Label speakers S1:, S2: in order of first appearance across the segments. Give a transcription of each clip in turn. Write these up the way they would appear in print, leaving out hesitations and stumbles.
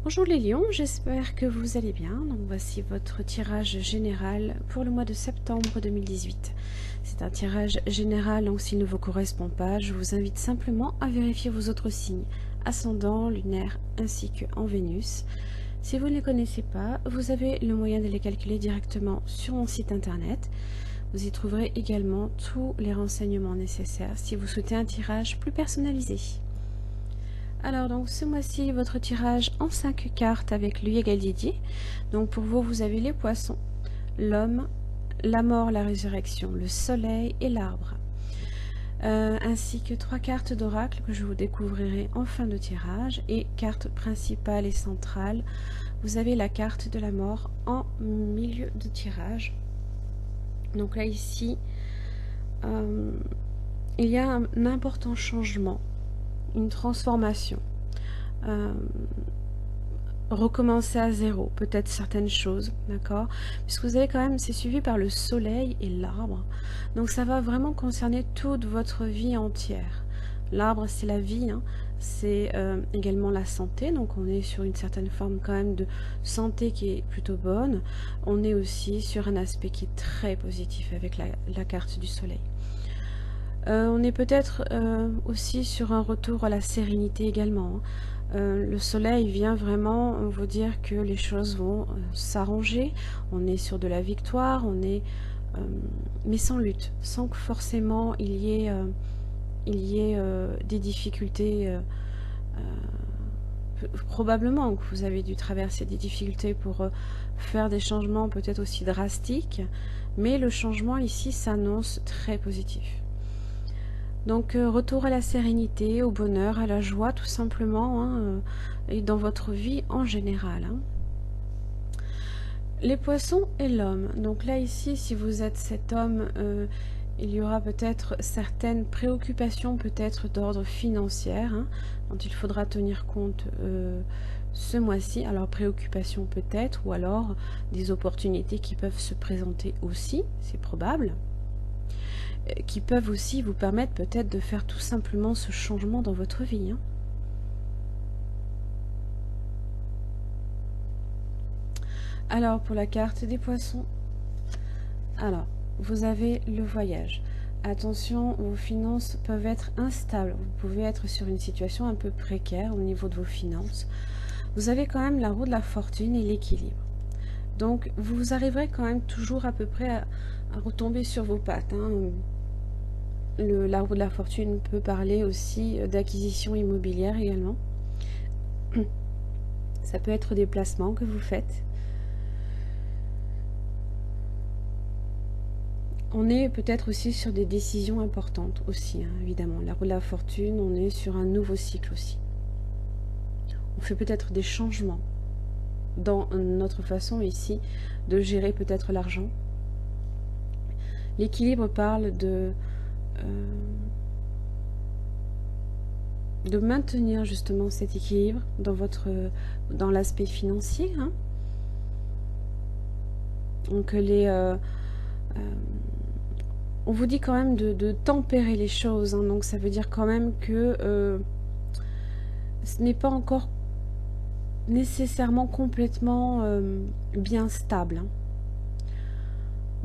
S1: Bonjour les lions, j'espère que vous allez bien. Donc voici votre tirage général pour le mois de septembre 2018. C'est un tirage général, donc s'il ne vous correspond pas, je vous invite simplement à vérifier vos autres signes, ascendant, lunaire ainsi que en Vénus. Si vous ne les connaissez pas, vous avez le moyen de les calculer directement sur mon site internet. Vous y trouverez également tous les renseignements nécessaires si vous souhaitez un tirage plus personnalisé. Alors donc ce mois-ci, votre tirage en 5 cartes avec l'œil égal Didier. Donc pour vous, vous avez les poissons, l'homme, la mort, la résurrection, le soleil et l'arbre. Ainsi que 3 cartes d'oracle que je vous découvrirai en fin de tirage. Et carte principale et centrale, vous avez la carte de la mort en milieu de tirage. Donc là ici, il y a un important changement, une transformation, recommencer à zéro, peut-être certaines choses, d'accord, puisque vous avez quand même, c'est suivi par le soleil et l'arbre, donc ça va vraiment concerner toute votre vie entière. L'arbre, c'est la vie, hein. C'est également la santé, donc on est sur une certaine forme quand même de santé qui est plutôt bonne. On est aussi sur un aspect qui est très positif avec la carte du soleil. On est peut-être aussi sur un retour à la sérénité également. Le soleil vient vraiment vous dire que les choses vont s'arranger. On est sur de la victoire, on est, mais sans lutte, sans que forcément il y ait des difficultés. Probablement que vous avez dû traverser des difficultés pour faire des changements peut-être aussi drastiques, mais le changement ici s'annonce très positif. Donc retour à la sérénité, au bonheur, à la joie tout simplement, hein, et dans votre vie en général. Hein. Les poissons et l'homme. Donc là ici, si vous êtes cet homme, il y aura peut-être certaines préoccupations peut-être d'ordre financier, hein, dont il faudra tenir compte ce mois-ci. Alors préoccupations peut-être, ou alors des opportunités qui peuvent se présenter aussi, c'est probable, qui peuvent aussi vous permettre peut-être de faire tout simplement ce changement dans votre vie. Hein. Alors, pour la carte des poissons, alors, vous avez le voyage. Attention, vos finances peuvent être instables. Vous pouvez être sur une situation un peu précaire au niveau de vos finances. Vous avez quand même la roue de la fortune et l'équilibre. Donc, vous arriverez quand même toujours à peu près à retomber sur vos pattes. Hein. La roue de la fortune peut parler aussi d'acquisition immobilière également. Ça peut être des placements que vous faites. On est peut-être aussi sur des décisions importantes aussi, hein, évidemment. La roue de la fortune, on est sur un nouveau cycle aussi. On fait peut-être des changements dans notre façon ici de gérer peut-être l'argent. L'équilibre parle de maintenir justement cet équilibre dans l'aspect financier. Hein. Donc on vous dit quand même de tempérer les choses. Hein. Donc ça veut dire quand même que ce n'est pas encore nécessairement complètement bien stable. Hein.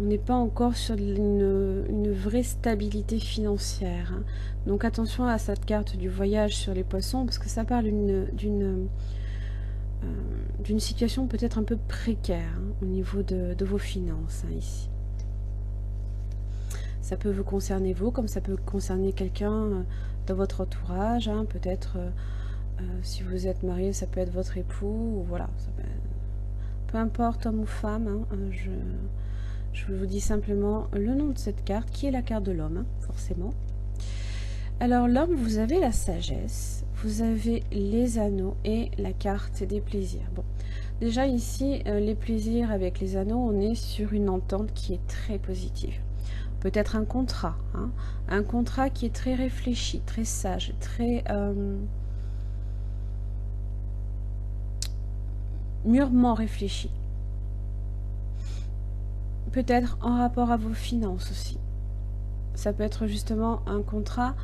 S1: On n'est pas encore sur une vraie stabilité financière. Hein. Donc attention à cette carte du voyage sur les poissons, parce que ça parle d'une situation peut-être un peu précaire, hein, au niveau de vos finances, hein, ici. Ça peut vous concerner vous, comme ça peut concerner quelqu'un dans votre entourage. Hein, peut-être si vous êtes marié, ça peut être votre époux. Ou voilà, peu importe, homme ou femme. Hein, je vous dis simplement le nom de cette carte, qui est la carte de l'homme, hein, forcément. Alors l'homme, vous avez la sagesse, vous avez les anneaux et la carte des plaisirs. Bon, déjà ici, les plaisirs avec les anneaux, on est sur une entente qui est très positive. Peut-être un contrat, hein, un contrat qui est très réfléchi, très sage, très mûrement réfléchi. Peut-être en rapport à vos finances aussi. Ça peut être justement un contrat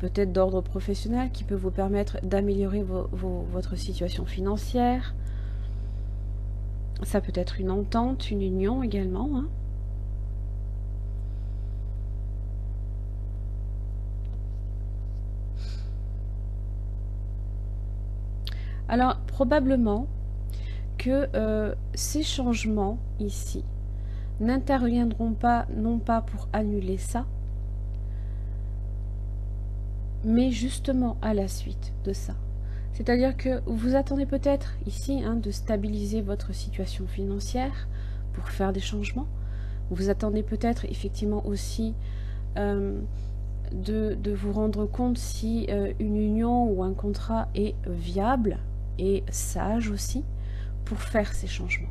S1: peut-être d'ordre professionnel, qui peut vous permettre d'améliorer votre situation financière. Ça peut être une entente, une union également, hein. Alors, probablement que ces changements ici n'interviendront pas, non pas pour annuler ça, mais justement à la suite de ça. C'est-à-dire que vous attendez peut-être ici de stabiliser votre situation financière pour faire des changements. Vous attendez peut-être effectivement aussi de vous rendre compte si une union ou un contrat est viable et sage aussi pour faire ces changements.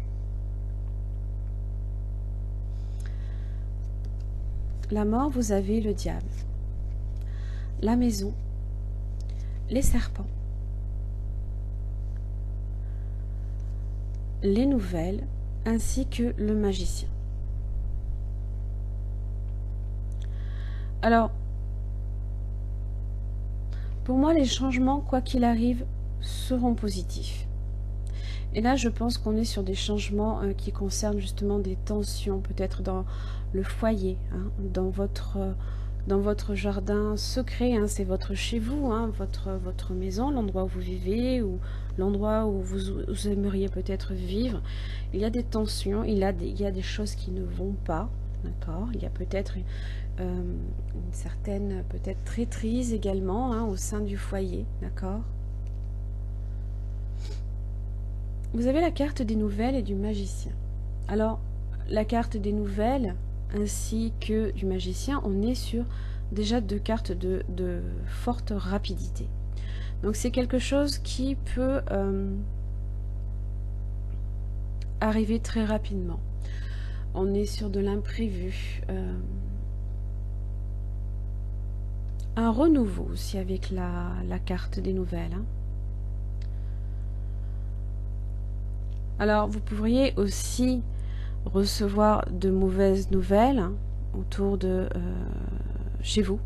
S1: La mort, vous avez le diable, la maison, les serpents, les nouvelles, ainsi que le magicien. Alors, pour moi, les changements, quoi qu'il arrive, seront positifs. Et là, je pense qu'on est sur des changements qui concernent justement des tensions, peut-être dans le foyer, dans votre jardin secret, c'est votre chez vous, votre maison, l'endroit où vous vivez, ou l'endroit où vous aimeriez peut-être vivre. Il y a des tensions, il y a des choses qui ne vont pas, d'accord. Il y a peut-être une certaine peut-être traîtrise également au sein du foyer, d'accord. Vous avez la carte des nouvelles et du magicien. Alors, la carte des nouvelles ainsi que du magicien, on est sur déjà deux cartes de forte rapidité. Donc c'est quelque chose qui peut arriver très rapidement. On est sur de l'imprévu. Un renouveau aussi avec la carte des nouvelles. Alors, vous pourriez aussi recevoir de mauvaises nouvelles autour de chez vous,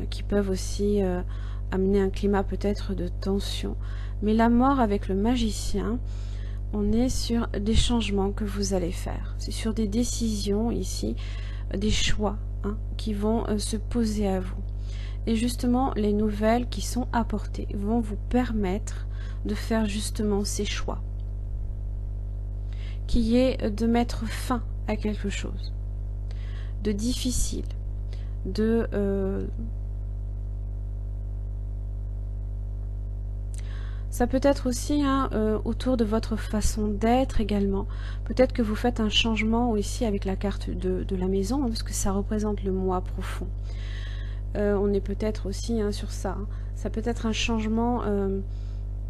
S1: qui peuvent aussi amener un climat peut-être de tension. Mais la mort avec le magicien, on est sur des changements que vous allez faire. C'est sur des décisions ici, des choix qui vont se poser à vous. Et justement, les nouvelles qui sont apportées vont vous permettre de faire justement ces choix, qui est de mettre fin à quelque chose de difficile, ça peut être aussi autour de votre façon d'être également. Peut-être que vous faites un changement ici avec la carte de la maison, parce que ça représente le moi profond. On est peut-être aussi sur ça. Ça peut être un changement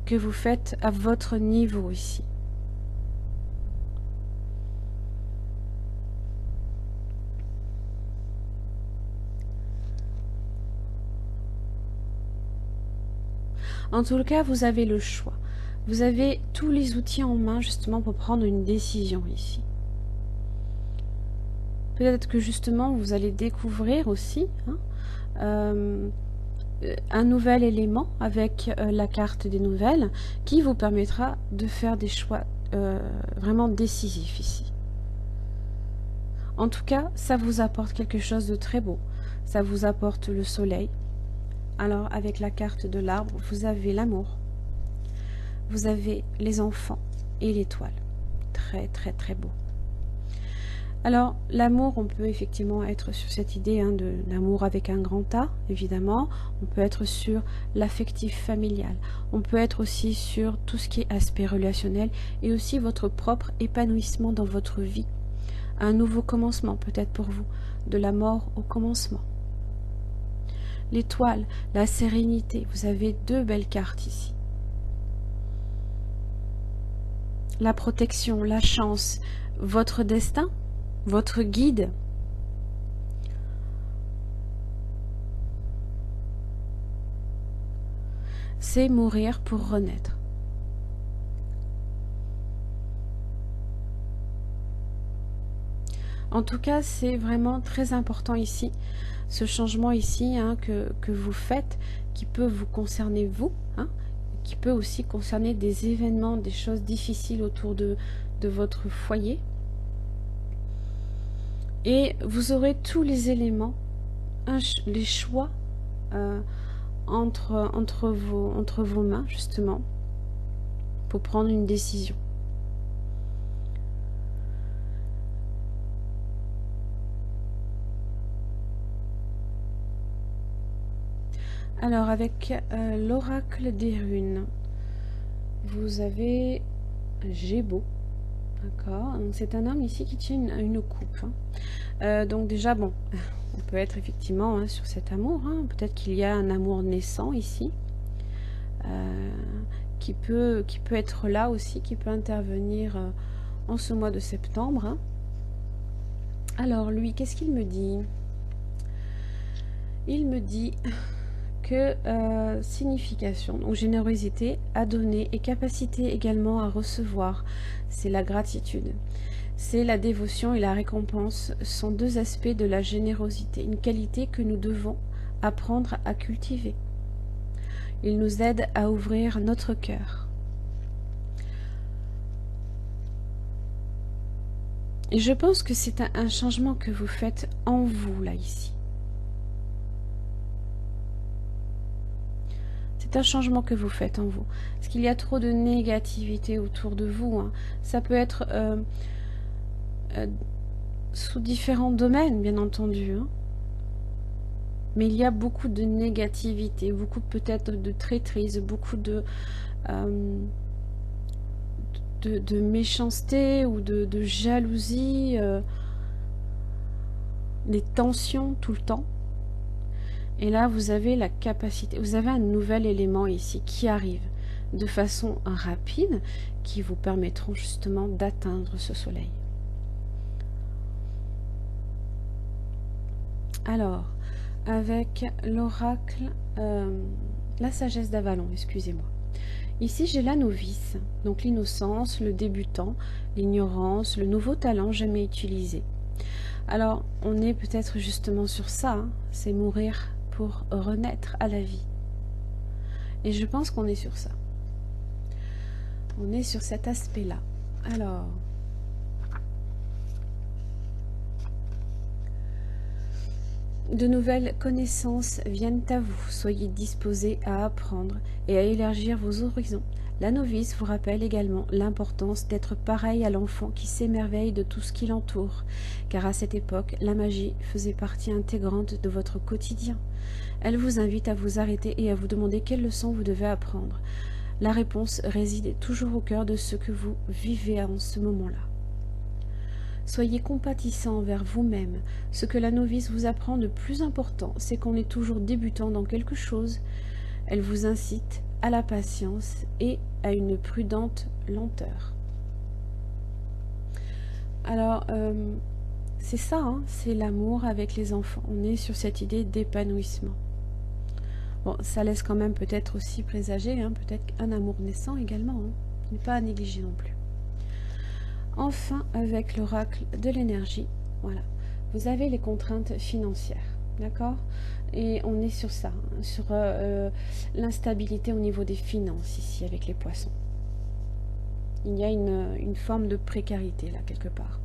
S1: que vous faites à votre niveau ici. En tout cas, vous avez le choix. Vous avez tous les outils en main justement pour prendre une décision ici. Peut-être que justement vous allez découvrir aussi un nouvel élément avec la carte des nouvelles qui vous permettra de faire des choix vraiment décisifs ici. En tout cas, ça vous apporte quelque chose de très beau. Ça vous apporte le soleil. Alors, avec la carte de l'arbre, vous avez l'amour, vous avez les enfants et l'étoile. Très, très, très beau. Alors, l'amour, on peut effectivement être sur cette idée d'amour avec un grand A, évidemment. On peut être sur l'affectif familial. On peut être aussi sur tout ce qui est aspect relationnel et aussi votre propre épanouissement dans votre vie. Un nouveau commencement, peut-être pour vous, de la mort au commencement. L'étoile, la sérénité, vous avez deux belles cartes ici. La protection, la chance, votre destin, votre guide. C'est mourir pour renaître. En tout cas, c'est vraiment très important ici, ce changement ici hein, que vous faites, qui peut vous concerner vous, hein, qui peut aussi concerner des événements, des choses difficiles autour de votre foyer. Et vous aurez tous les éléments, les choix entre vos mains, justement, pour prendre une décision. Alors, avec l'oracle des runes, vous avez Gébo, d'accord. Donc, c'est un homme ici qui tient une coupe. Hein. Donc, déjà, bon, on peut être effectivement hein, sur cet amour. Hein. Peut-être qu'il y a un amour naissant ici, qui peut être là aussi, qui peut intervenir en ce mois de septembre. Hein. Alors, lui, qu'est-ce qu'il me dit? Il me dit que signification, donc générosité à donner et capacité également à recevoir, c'est la gratitude. C'est la dévotion et la récompense sont deux aspects de la générosité, une qualité que nous devons apprendre à cultiver. Il nous aide à ouvrir notre cœur. Et je pense que c'est un changement que vous faites en vous, là, ici. C'est un changement que vous faites en vous. Parce qu'il y a trop de négativité autour de vous. Hein. Ça peut être sous différents domaines, bien entendu. Hein. Mais il y a beaucoup de négativité, beaucoup peut-être de traîtrise, beaucoup de méchanceté ou de jalousie, des tensions tout le temps. Et là, vous avez la capacité, vous avez un nouvel élément ici qui arrive de façon rapide, qui vous permettront justement d'atteindre ce soleil. Alors, avec l'oracle, la sagesse d'Avalon, excusez-moi. Ici, j'ai la novice, donc l'innocence, le débutant, l'ignorance, le nouveau talent jamais utilisé. Alors, on est peut-être justement sur ça, hein, c'est mourir pour renaître à la vie. Et je pense qu'on est sur ça. On est sur cet aspect-là. Alors, de nouvelles connaissances viennent à vous. Soyez disposés à apprendre et à élargir vos horizons. La novice vous rappelle également l'importance d'être pareil à l'enfant qui s'émerveille de tout ce qui l'entoure, car à cette époque, la magie faisait partie intégrante de votre quotidien. Elle vous invite à vous arrêter et à vous demander quelle leçon vous devez apprendre. La réponse réside toujours au cœur de ce que vous vivez en ce moment-là. Soyez compatissant envers vous-même. Ce que la novice vous apprend de plus important, c'est qu'on est toujours débutant dans quelque chose. Elle vous incite à la patience et à une prudente lenteur. Alors, c'est ça, hein, c'est l'amour avec les enfants. On est sur cette idée d'épanouissement. Bon, ça laisse quand même peut-être aussi présager, hein, peut-être un amour naissant également, hein, n'est pas à négliger non plus. Enfin, avec l'oracle de l'énergie, voilà, vous avez les contraintes financières, d'accord? Et on est sur ça, hein, sur l'instabilité au niveau des finances ici avec les poissons. Il y a une forme de précarité là quelque part.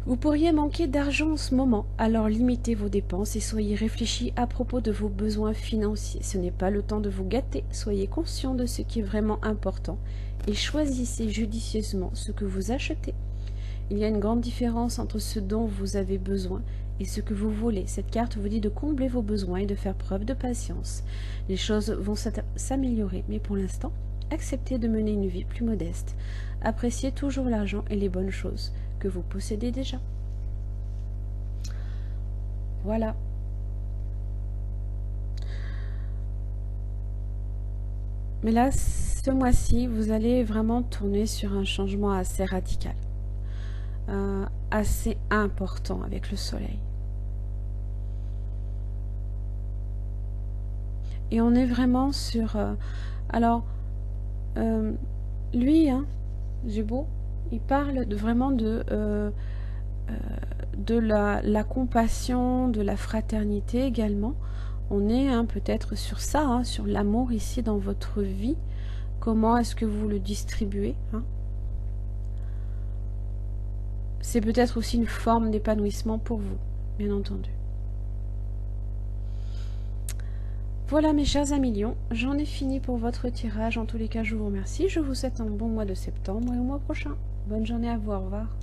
S1: Vous pourriez manquer d'argent en ce moment, alors limitez vos dépenses et soyez réfléchis à propos de vos besoins financiers. Ce n'est pas le temps de vous gâter, soyez conscient de ce qui est vraiment important et choisissez judicieusement ce que vous achetez. Il y a une grande différence entre ce dont vous avez besoin et ce que vous voulez. Cette carte vous dit de combler vos besoins et de faire preuve de patience. Les choses vont s'améliorer, mais pour l'instant, acceptez de mener une vie plus modeste. Appréciez toujours l'argent et les bonnes choses que vous possédez déjà. Voilà. Mais là, ce mois-ci, vous allez vraiment tourner sur un changement assez radical, assez important avec le soleil. Et on est vraiment sur... lui, hein, Gébo, il parle vraiment de de la compassion, de la fraternité également. On est peut-être sur ça, sur l'amour ici dans votre vie. Comment est-ce que vous le distribuez, C'est peut-être aussi une forme d'épanouissement pour vous, bien entendu. Voilà mes chers amis lions, j'en ai fini pour votre tirage. En tous les cas, je vous remercie. Je vous souhaite un bon mois de septembre et au mois prochain. Bonne journée à vous, au revoir.